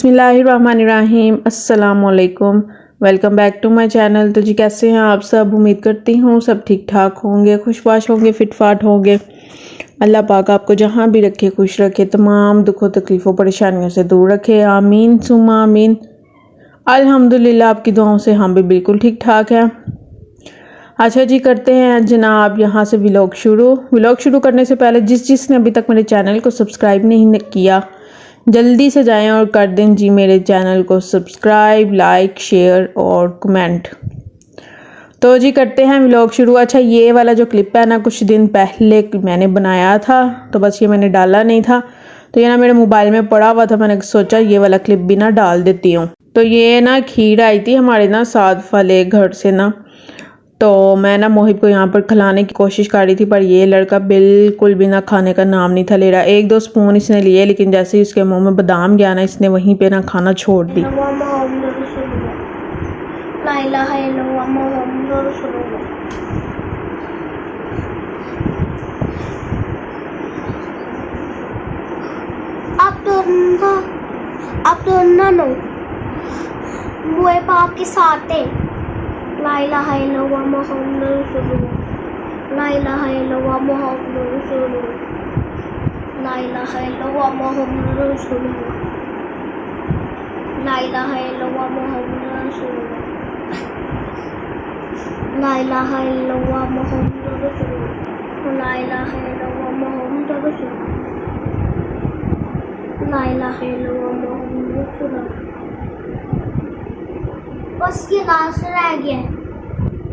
बिस्मिल्लाहिर्रहमानिर्रहीम अस्सलामुअलैकुम। Welcome back to my channel. तो जी कैसे हैं आप सब? उम्मीद करती हूँ सब ठीक ठाक होंगे, खुशबाश होंगे, फिटफाट होंगे। अल्लाह पाक आपको जहाँ भी रखे खुश रखे, तमाम दुखों तकलीफ़ों परेशानियों से दूर रखे। आमीन सुम्मा आमीन। अल्हम्दुलिल्लाह आपकी दुआओं से हम भी बिल्कुल ठीक ठाक हैं। अच्छा जी, करते हैं जनाब यहाँ से व्लॉग शुरू करने से पहले जिसने अभी तक मेरे चैनल को सब्सक्राइब नहीं किया, जल्दी से जाएं और कर दें जी मेरे चैनल को सब्सक्राइब, लाइक, शेयर और कमेंट। तो जी करते हैं व्लॉग शुरू। अच्छा, ये वाला जो क्लिप है ना, कुछ दिन पहले मैंने बनाया था, तो बस ये मैंने डाला नहीं था, तो ये ना मेरे मोबाइल में पड़ा हुआ था। मैंने सोचा ये वाला क्लिप भी ना डाल देती हूँ। तो ये ना खीर आई थी हमारे ना साथ वाले घर से ना, तो मैं ना मोहिब को यहाँ पर खिलाने की कोशिश कर रही थी, पर ये लड़का बिल्कुल भी ना खाने का नाम नहीं था ले रहा। 1-2 स्पून इसने लिए, लेकिन जैसे ही उसके मुंह में बादाम गया ना, इसने वहीं पे ना खाना छोड़ दी। अब तो ना मुए बाप के साथ है। ला इलाहा इल्लल्लाह मुहम्मदुर रसूलुल्लाह। ला इलाहा इल्लल्लाह मुहम्मदुर रसूलुल्लाह। ला इलाहा इल्लल्लाह मुहम्मदुर रसूलुल्लाह। ला इलाहा इल्लल्लाह मुहम्मदुर रसूलुल्लाह। ला इलाहा इल्लल्लाह मुहम्मदुर रसूलुल्लाह। ला इलाहा इल्लल्लाह मुहम्मदुर रसूलुल्लाह। ला इलाहा इल्लल्लाह मुहम्मदुर रसूलुल्लाह। बस ये लास्ट रह गया है।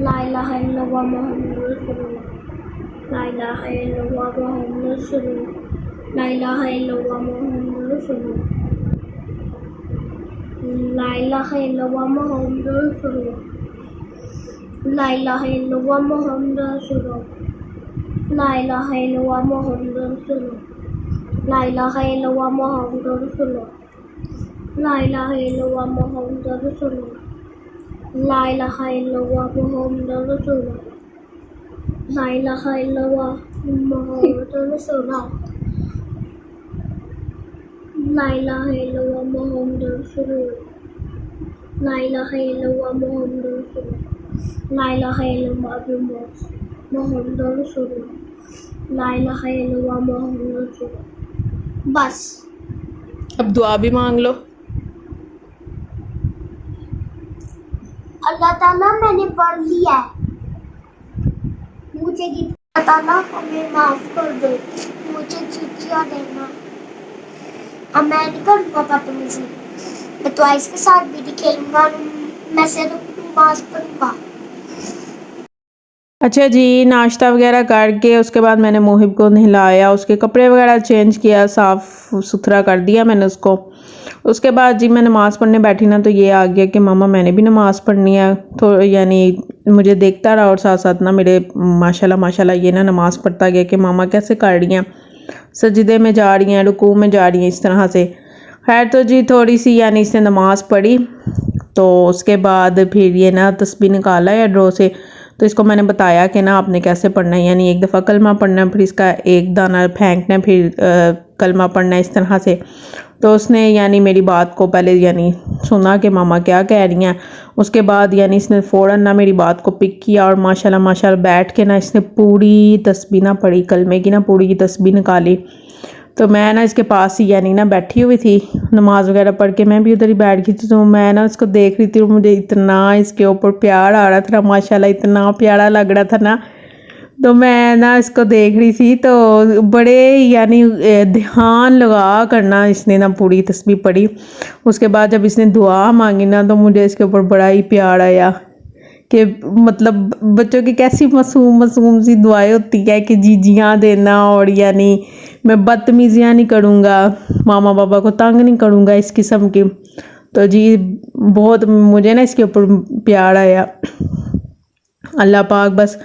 ला इलाहा इल्लल्लाह मुहम्मदुर रसूलुल्लाह। ला इलाहा इल्लल्लाह मुहम्मदुर रसूलुल्लाह। ला इलाहा इल्लल्लाह मुहम्मदुर रसूलुल्लाह। ला इलाहा इल्लल्लाह मुहम्मदुर रसूलुल्लाह। ला इलाहा इल्लल्लाह मुहम्मदुर रसूलुल्लाह। ला इलाहा इल्लल्लाह मुहम्मदुर रसूलुल्लाह। ला इलाहा इल्लल्लाह मुहम्मदुर रसूलुल्लाह। ला इलाहा इल्लल्लाह मुहम्मदुर रसूलुल्लाह। ला इलाहा इल्लल्लाह मुहम्मदुर रसूलुल्लाह। ला इलाहा इल्लल्लाह मुहम्मदुर रसूलुल्लाह। ला इलाहा इल्लल्लाह मुहम्मदुर रसूलुल्लाह। ला इलाहा इल्लल्लाह मुहम्मदुर रसूलुल्लाह। ला इलाहा इल्लल्लाह मुहम्मदुर रसूलुल्लाह। ला इलाहा इल्लल्लाह मुहम्मदुर रसूलुल्लाह। बस अब दुआ भी मांग लो। अल्लाह ताला मैंने पढ़ लिया है, मुझे अल्लाह ताला हमें माफ कर दो, मुझे चिट्ठियाँ देना। अब मैं नहीं करूँगा बदतमीजी, मैं तो आइस के साथ भी नहीं खेलूँगा, मैं सिर्फ नमाज पढ़ूँगा। अच्छा जी, नाश्ता वगैरह करके उसके बाद मैंने मोहिब को नहलाया, उसके कपड़े वगैरह चेंज किया, साफ़ सुथरा कर दिया मैंने उसको। उसके बाद जी मैं नमाज़ पढ़ने बैठी ना, तो ये आ गया कि मामा मैंने भी नमाज़ पढ़नी है। तो यानी मुझे देखता रहा और साथ साथ ना मेरे माशाल्लाह माशाल्लाह ये ना नमाज़ पढ़ता गया कि मामा कैसे कर रही हैं, सजदे में जा रही हैं, रुकू में जा रही हैं, इस तरह से। खैर तो जी थोड़ी सी यानी इसने नमाज़ पढ़ी, तो उसके बाद फिर ये ना तस्बीह निकाला है ड्रॉ से। तो इसको मैंने बताया कि ना आपने कैसे पढ़ना है, यानी एक दफ़ा कलमा पढ़ना है, फिर इसका एक दाना फेंकना है, फिर कलमा पढ़ना है, इस तरह से। तो उसने यानी मेरी बात को पहले यानी सुना कि मामा क्या कह रही हैं। उसके बाद यानी इसने फ़ौरन ना मेरी बात को पिक किया और माशाल्लाह माशाल्लाह बैठ के ना इसने पूरी तस्बीह ना पढ़ी, कलमे की ना पूरी की तस्बीह निकाली। तो मैं ना इसके पास ही यानी ना बैठी हुई थी, नमाज वगैरह पढ़ के मैं भी उधर ही बैठ गई थी। तो मैं ना इसको देख रही थी और मुझे इतना इसके ऊपर प्यार आ रहा था, माशाल्लाह इतना प्यारा लग रहा था ना। तो मैं ना इसको देख रही थी, तो बड़े यानी ध्यान लगा करना इसने ना पूरी तस्बीह पढ़ी। उसके बाद जब इसने दुआ मांगी ना, तो मुझे इसके ऊपर बड़ा ही प्यार आया कि मतलब बच्चों की कैसी मासूम मासूम सी दुआएं होती है कि जीजियाँ देना, और यानी मैं बदतमीजियाँ नहीं करूँगा, मामा बाबा को तंग नहीं करूँगा, इस किस्म की। तो जी बहुत मुझे ना इसके ऊपर प्यार आया। अल्लाह पाक बस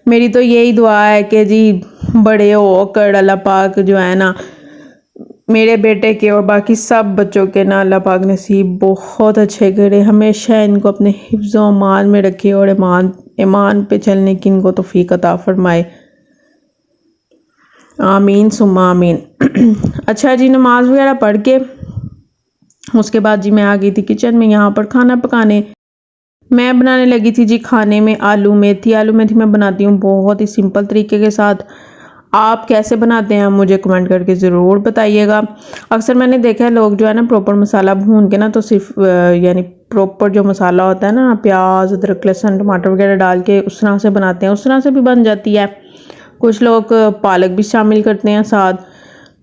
मेरी तो यही दुआ है कि जी बड़े होकर अल्लाह पाक जो है ना मेरे बेटे के और बाकी सब बच्चों के ना अल्लाह पाक नसीब बहुत अच्छे करे, हमेशा इनको अपने हिफ्ज़ व अमान में रखे और ईमान पे चलने की इनको तौफीक अता फरमाए। आमीन सुम्मा आमीन। अच्छा जी, नमाज वगैरह पढ़ के उसके बाद जी मैं आ गई थी किचन में यहाँ पर खाना पकाने। मैं बनाने लगी थी जी खाने में आलू मेथी। आलू मेथी मैं बनाती हूँ बहुत ही सिंपल तरीके के साथ। आप कैसे बनाते हैं मुझे कमेंट करके ज़रूर बताइएगा। अक्सर मैंने देखा है लोग जो है ना प्रॉपर मसाला भून के ना तो सिर्फ यानी प्रॉपर जो मसाला होता है ना प्याज अदरक लहसुन टमाटर वगैरह डाल के उस तरह से बनाते हैं। उस तरह से भी बन जाती है। कुछ लोग पालक भी शामिल करते हैं साथ।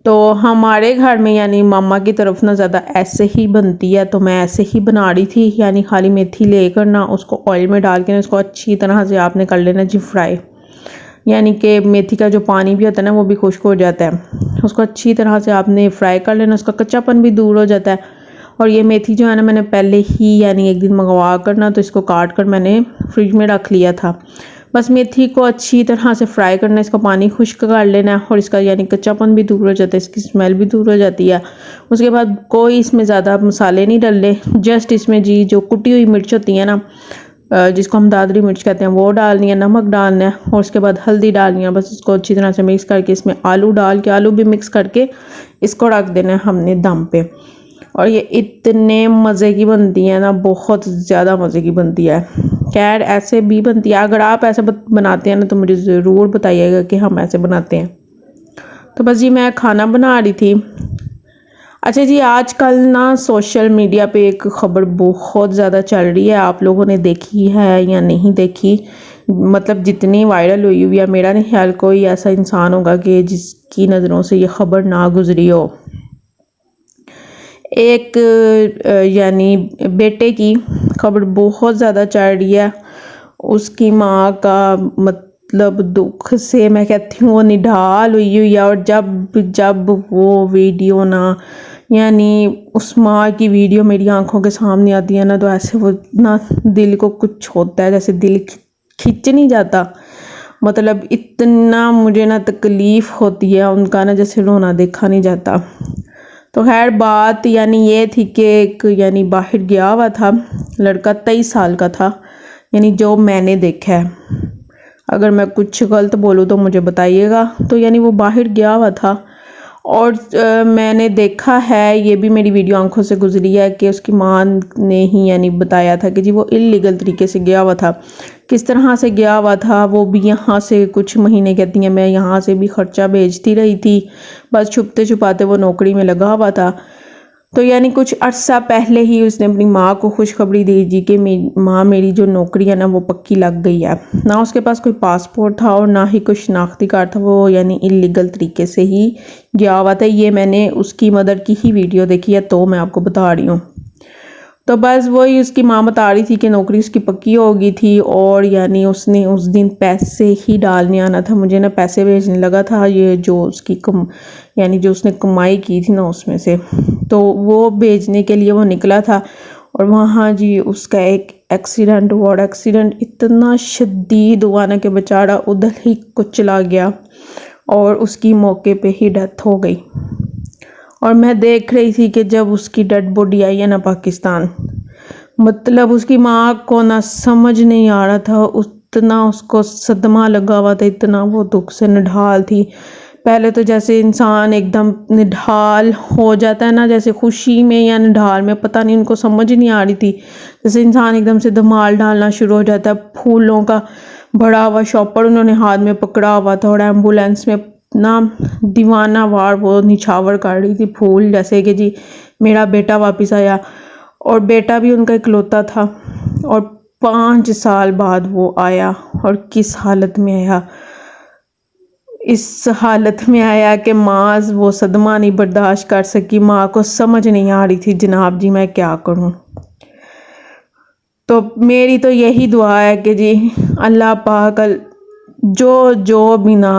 तो हमारे घर में यानी मामा की तरफ ना ज़्यादा ऐसे ही बनती है, तो मैं ऐसे ही बना रही थी। यानी खाली मेथी लेकर ना उसको ऑयल में डाल के ना उसको अच्छी तरह से आपने कर लेना जी फ्राई। यानी कि मेथी का जो पानी भी होता है ना वो भी खुश्क हो जाता है। उसको अच्छी तरह से आपने फ्राई कर लेना, उसका कच्चापन भी दूर हो जाता है। और ये मेथी जो है ना मैंने पहले ही यानी एक दिन मंगवा कर ना तो इसको काट कर मैंने फ्रिज में रख लिया था। बस मेथी को अच्छी तरह से फ्राई करना है, इसका पानी खुश्क कर लेना है और इसका यानी कच्चापन भी दूर हो जाता है, इसकी स्मेल भी दूर हो जाती है। उसके बाद कोई इसमें ज़्यादा मसाले नहीं डलने, जस्ट इसमें जी जो कुटी हुई मिर्च होती है ना जिसको हम दादरी मिर्च कहते हैं वो डालनी है, नमक डालना है और उसके बाद हल्दी डालनी है। बस इसको अच्छी तरह से मिक्स करके इसमें आलू डाल के आलू भी मिक्स करके इसको रख देना है हमने दम पे। और ये इतने मज़े की बनती है ना, बहुत ज़्यादा मज़े की बनती है। खैर ऐसे भी बनती है, अगर आप ऐसे बनाते हैं ना तो मुझे ज़रूर बताइएगा कि हम ऐसे बनाते हैं। तो बस जी मैं खाना बना रही थी। अच्छा जी आजकल ना सोशल मीडिया पे एक ख़बर बहुत ज़्यादा चल रही है, आप लोगों ने देखी है या नहीं देखी, मतलब जितनी वायरल हुई हुई है मेरा नहीं ख्याल कोई ऐसा इंसान होगा कि जिसकी नज़रों से ये ख़बर ना गुजरी हो। एक यानी बेटे की खबर बहुत ज़्यादा चल रही है। उसकी माँ का मतलब दुख से मैं कहती हूँ वो निढाल हुई हुई है। और जब जब वो वीडियो ना यानी उस माँ की वीडियो मेरी आंखों के सामने आती है ना तो ऐसे वो ना दिल को कुछ होता है, जैसे दिल खिंच नहीं जाता। मतलब इतना मुझे ना तकलीफ़ होती है उनका ना, जैसे रोना देखा नहीं जाता। तो खैर बात यानी ये थी कि एक यानी बाहर गया हुआ था लड़का, 23 साल का था, यानी जो मैंने देखा है। अगर मैं कुछ गलत बोलूँ तो मुझे बताइएगा। तो यानी वो बाहर गया हुआ था और मैंने देखा है, ये भी मेरी वीडियो आंखों से गुजरी है कि उसकी माँ ने ही यानी बताया था कि जी वो इल्लीगल तरीके से गया हुआ था। किस तरह से गया हुआ था वो भी, यहाँ से कुछ महीने कहती हैं मैं यहाँ से भी ख़र्चा भेजती रही थी, बस छुपते छुपाते वो नौकरी में लगा हुआ था। तो यानी कुछ अर्सा पहले ही उसने अपनी माँ को खुशखबरी दी जी कि माँ मेरी जो नौकरी है ना वो पक्की लग गई है। ना उसके पास कोई पासपोर्ट था और ना ही कोई शनाख्ती कार्ड था, वो यानी इलीगल तरीके से ही गया हुआ था। ये मैंने उसकी मदर की ही वीडियो देखी है तो मैं आपको बता रही हूँ। तो बस वही उसकी माँ बता रही थी कि नौकरी उसकी पक्की हो गई थी और यानी उसने उस दिन पैसे ही डालने आना था। मुझे ना पैसे भेजने लगा था ये जो उसकी यानी जो उसने कमाई की थी ना उसमें से, तो वो भेजने के लिए वो निकला था। और वहाँ जी उसका एक एक्सीडेंट हुआ। एक्सीडेंट इतना शदीद हुआ ना कि बेचारा उधर ही कुछ चला गया और उसकी मौके पे ही डेथ हो गई। और मैं देख रही थी कि जब उसकी डेड बॉडी आई है ना पाकिस्तान, मतलब उसकी माँ को ना समझ नहीं आ रहा था, उतना उसको सदमा लगा हुआ था, इतना वो दुख से निढाल थी। पहले तो जैसे इंसान एकदम निढाल हो जाता है ना, जैसे खुशी में या निढाल में, पता नहीं उनको समझ नहीं आ रही थी। जैसे इंसान एकदम से धमाल डालना शुरू हो जाता है। फूलों का बड़ा हुआ शॉपर उन्होंने हाथ में पकड़ा हुआ था और एम्बुलेंस में ना दीवाना वार वो निछावर कर रही थी फूल, जैसे कि जी मेरा बेटा वापस आया। और बेटा भी उनका इकलौता था और 5 साल बाद वो आया और किस हालत में आया, इस हालत में आया कि माँ वो सदमा नहीं बर्दाश्त कर सकी। माँ को समझ नहीं आ रही थी जनाब जी मैं क्या करूँ। तो मेरी तो यही दुआ है कि जी अल्लाह पाक जो भी ना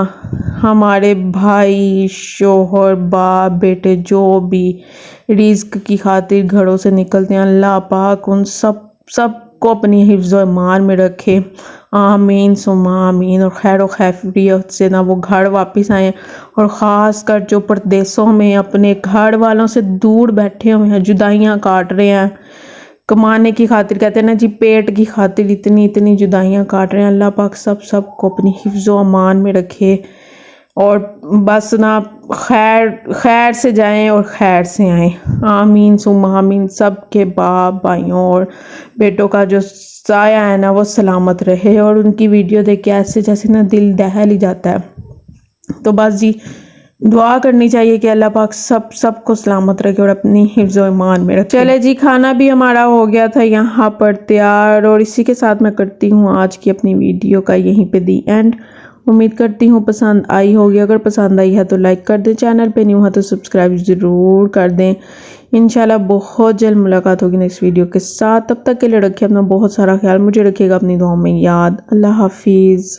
हमारे भाई शोहर बाप बेटे जो भी रिज़्क की खातिर घरों से निकलते हैं, अल्लाह पाक उन सब को अपनी हिफ्ज़ व ईमान में रखे, आमीन सुम्मा आमीन। और खैर व खैरियत से ना वो घर वापस आए। और ख़ास कर जो परदेसों में अपने घर वालों से दूर बैठे हुए हैं, जुदाइयाँ काट रहे हैं कमाने की खातिर, कहते हैं ना जी पेट की खातिर इतनी जुदाइयाँ काट रहे हैं, अल्लाह पाक सब को अपनी हिफ्ज़ व अमान में रखे। और बस ना खैर खैर से जाएं और खैर से आएं। आमीन सुम्मा आमीन। सब के बाप भाइयों और बेटों का जो साया है ना वो सलामत रहे, और उनकी वीडियो देख के ऐसे जैसे ना दिल दहल ही जाता है। तो बस जी दुआ करनी चाहिए कि अल्लाह पाक सबको सलामत रखे और अपनी हिफ्ज़ और ईमान में रखे। चले जी, खाना भी हमारा हो गया था यहाँ पर तैयार, और इसी के साथ मैं करती हूँ आज की अपनी वीडियो का यहीं पे दी एंड। उम्मीद करती हूँ पसंद आई होगी। अगर पसंद आई है तो लाइक कर दें, चैनल पे न्यू है तो सब्सक्राइब ज़रूर कर दें। इंशाल्लाह बहुत जल्द मुलाकात होगी नेक्स्ट वीडियो के साथ। तब तक के लिए रखिए अपना बहुत सारा ख्याल, मुझे रखिएगा अपनी दुआओं में याद। अल्लाह हाफिज़।